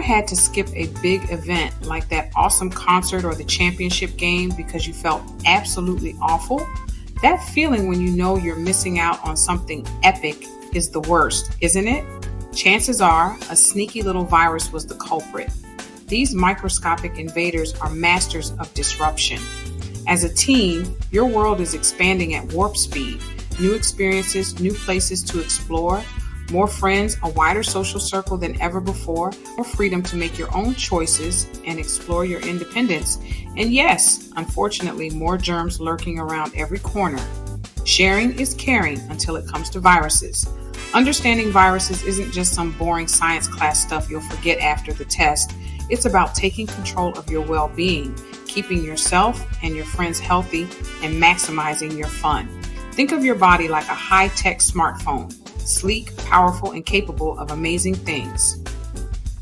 had to skip a big event like that awesome concert or the championship game because you felt absolutely awful? That feeling when you know you're missing out on something epic is the worst, isn't it? Chances are a sneaky little virus was the culprit. These microscopic invaders are masters of disruption. As a teen, your world is expanding at warp speed. New experiences, new places to explore, more friends, a wider social circle than ever before, more freedom to make your own choices and explore your independence. And yes, unfortunately, more germs lurking around every corner. Sharing is caring until it comes to viruses. Understanding viruses isn't just some boring science class stuff you'll forget after the test. It's about taking control of your well-being, keeping yourself and your friends healthy, and maximizing your fun. Think of your body like a high-tech smartphone, sleek, powerful, and capable of amazing things.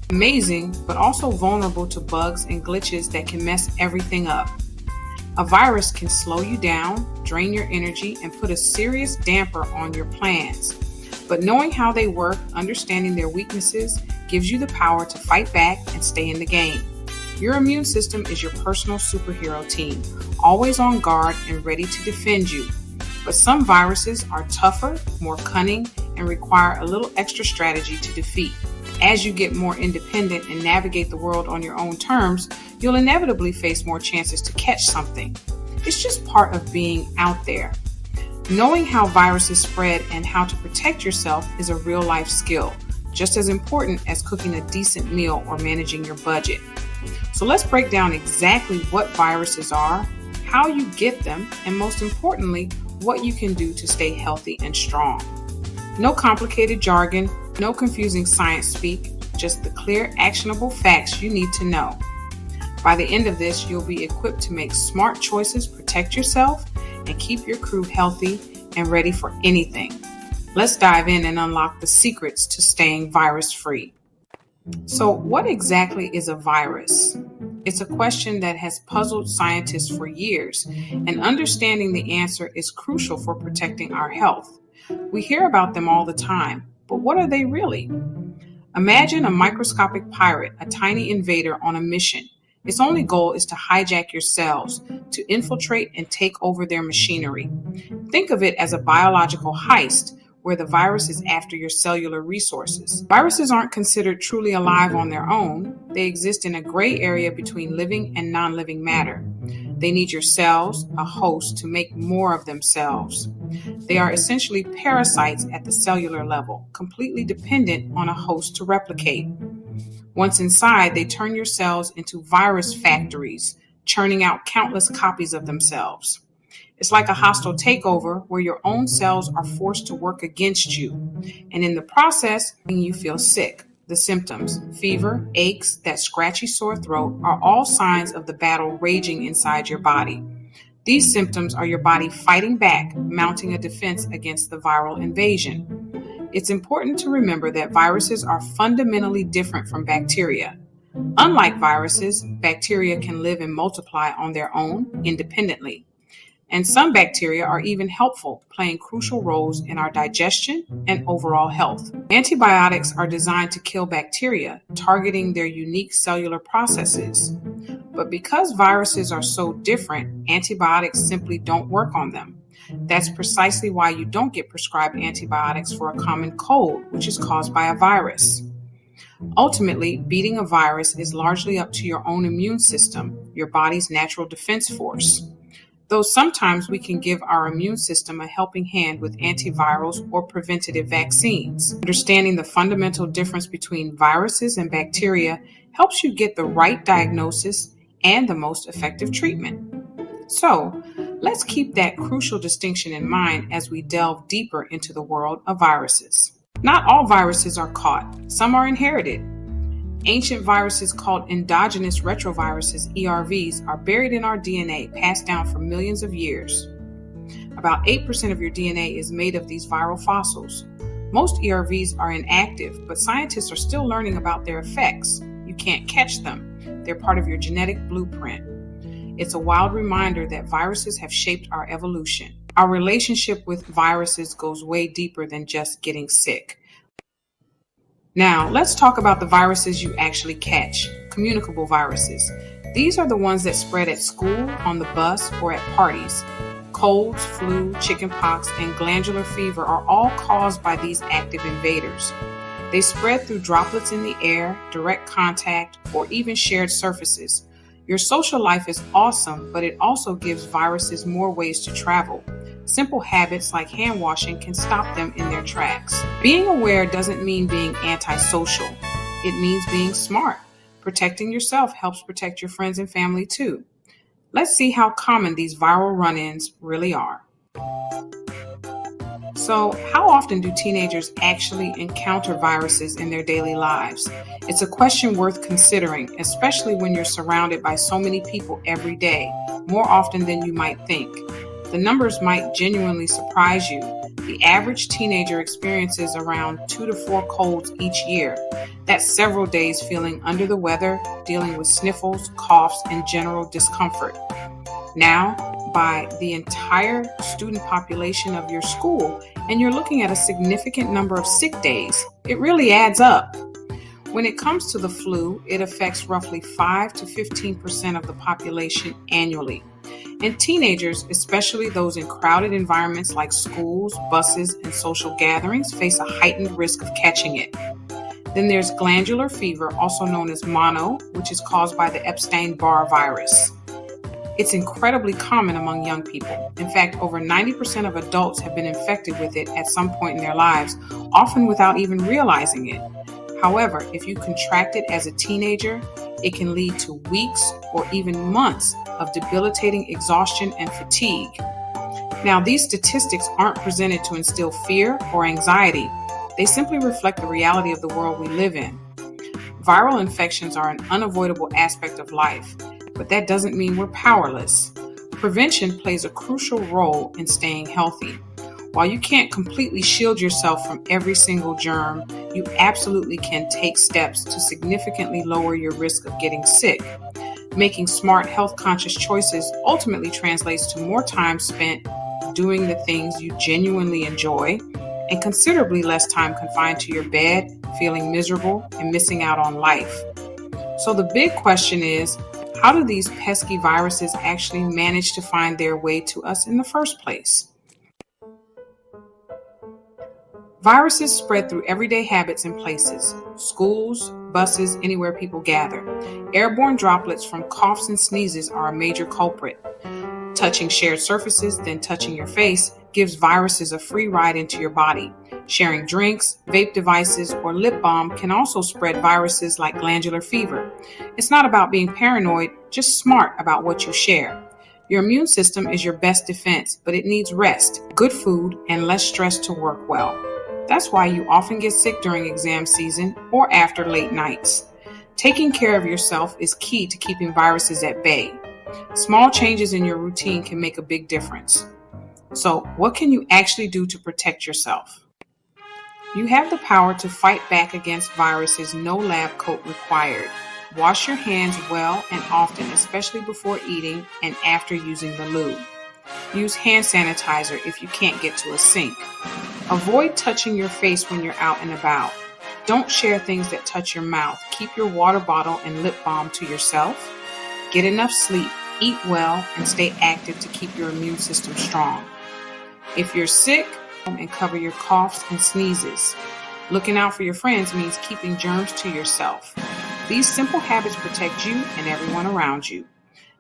Amazing, but also vulnerable to bugs and glitches that can mess everything up. A virus can slow you down, drain your energy, and put a serious damper on your plans. But knowing how they work, understanding their weaknesses, gives you the power to fight back and stay in the game. Your immune system is your personal superhero team, always on guard and ready to defend you. But some viruses are tougher, more cunning, and require a little extra strategy to defeat. As you get more independent and navigate the world on your own terms, you'll inevitably face more chances to catch something. It's just part of being out there. Knowing how viruses spread and how to protect yourself is a real-life skill, just as important as cooking a decent meal or managing your budget. So let's break down exactly what viruses are, how you get them, and most importantly, what you can do to stay healthy and strong. No complicated jargon, no confusing science speak, just the clear, actionable facts you need to know. By the end of this, you'll be equipped to make smart choices, protect yourself, and keep your crew healthy and ready for anything. Let's dive in and unlock the secrets to staying virus-free. So, what exactly is a virus? It's a question that has puzzled scientists for years, and understanding the answer is crucial for protecting our health. We hear about them all the time, but what are they really? Imagine a microscopic pirate, a tiny invader on a mission. Its only goal is to hijack your cells, to infiltrate and take over their machinery. Think of it as a biological heist where the virus is after your cellular resources. Viruses aren't considered truly alive on their own. They exist in a gray area between living and non-living matter. They need your cells, a host, to make more of themselves. They are essentially parasites at the cellular level, completely dependent on a host to replicate. Once inside, they turn your cells into virus factories, churning out countless copies of themselves. It's like a hostile takeover where your own cells are forced to work against you, and in the process, you feel sick. The symptoms, fever, aches, that scratchy sore throat, are all signs of the battle raging inside your body. These symptoms are your body fighting back, mounting a defense against the viral invasion. It's important to remember that viruses are fundamentally different from bacteria. Unlike viruses, bacteria can live and multiply on their own independently. And some bacteria are even helpful, playing crucial roles in our digestion and overall health. Antibiotics are designed to kill bacteria, targeting their unique cellular processes. But because viruses are so different, antibiotics simply don't work on them. That's precisely why you don't get prescribed antibiotics for a common cold, which is caused by a virus. Ultimately, beating a virus is largely up to your own immune system, your body's natural defense force. Though sometimes we can give our immune system a helping hand with antivirals or preventative vaccines. Understanding the fundamental difference between viruses and bacteria helps you get the right diagnosis and the most effective treatment. So, let's keep that crucial distinction in mind as we delve deeper into the world of viruses. Not all viruses are caught. Some are inherited. Ancient viruses called endogenous retroviruses, ERVs, are buried in our DNA, passed down for millions of years. About 8% of your DNA is made of these viral fossils. Most ERVs are inactive, but scientists are still learning about their effects. You can't catch them. They're part of your genetic blueprint. It's a wild reminder that viruses have shaped our evolution. Our relationship with viruses goes way deeper than just getting sick. Now, let's talk about the viruses you actually catch, communicable viruses. These are the ones that spread at school, on the bus, or at parties. Colds, flu, chickenpox, and glandular fever are all caused by these active invaders. They spread through droplets in the air, direct contact, or even shared surfaces. Your social life is awesome, but it also gives viruses more ways to travel. Simple habits like hand washing can stop them in their tracks. Being aware doesn't mean being antisocial. It means being smart. Protecting yourself helps protect your friends and family too. Let's see how common these viral run-ins really are. So, how often do teenagers actually encounter viruses in their daily lives? It's a question worth considering, especially when you're surrounded by so many people every day, more often than you might think. The numbers might genuinely surprise you. The average teenager experiences around 2 to 4 colds each year. That's several days feeling under the weather, dealing with sniffles, coughs, and general discomfort. Now, by the entire student population of your school, and you're looking at a significant number of sick days. It really adds up. When it comes to the flu, it affects roughly 5 to 15% of the population annually. And teenagers, especially those in crowded environments like schools, buses, and social gatherings, face a heightened risk of catching it. Then there's glandular fever, also known as mono, which is caused by the Epstein-Barr virus. It's incredibly common among young people. In fact, over 90% of adults have been infected with it at some point in their lives, often without even realizing it. However, if you contract it as a teenager, it can lead to weeks or even months of debilitating exhaustion and fatigue. Now, these statistics aren't presented to instill fear or anxiety. They simply reflect the reality of the world we live in. Viral infections are an unavoidable aspect of life, but that doesn't mean we're powerless. Prevention plays a crucial role in staying healthy. While you can't completely shield yourself from every single germ, you absolutely can take steps to significantly lower your risk of getting sick. Making smart, health-conscious choices ultimately translates to more time spent doing the things you genuinely enjoy and considerably less time confined to your bed, feeling miserable and missing out on life. So the big question is, how do these pesky viruses actually manage to find their way to us in the first place? Viruses spread through everyday habits and places: schools, buses, anywhere people gather. Airborne droplets from coughs and sneezes are a major culprit. Touching shared surfaces, then touching your face, gives viruses a free ride into your body. Sharing drinks, vape devices, or lip balm can also spread viruses like glandular fever. It's not about being paranoid, just smart about what you share. Your immune system is your best defense, but it needs rest, good food, and less stress to work well. That's why you often get sick during exam season or after late nights. Taking care of yourself is key to keeping viruses at bay. Small changes in your routine can make a big difference. So, what can you actually do to protect yourself? You have the power to fight back against viruses, no lab coat required. Wash your hands well and often, especially before eating and after using the loo. Use hand sanitizer if you can't get to a sink. Avoid touching your face when you're out and about. Don't share things that touch your mouth. Keep your water bottle and lip balm to yourself. Get enough sleep, eat well, and stay active to keep your immune system strong. If you're sick, and cover your coughs and sneezes. Looking out for your friends means keeping germs to yourself. These simple habits protect you and everyone around you.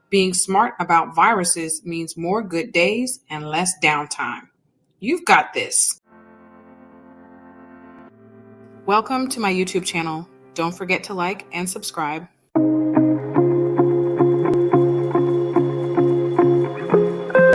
Being smart about viruses means more good days and less downtime. You've got this. Welcome to my YouTube channel. Don't forget to like and subscribe.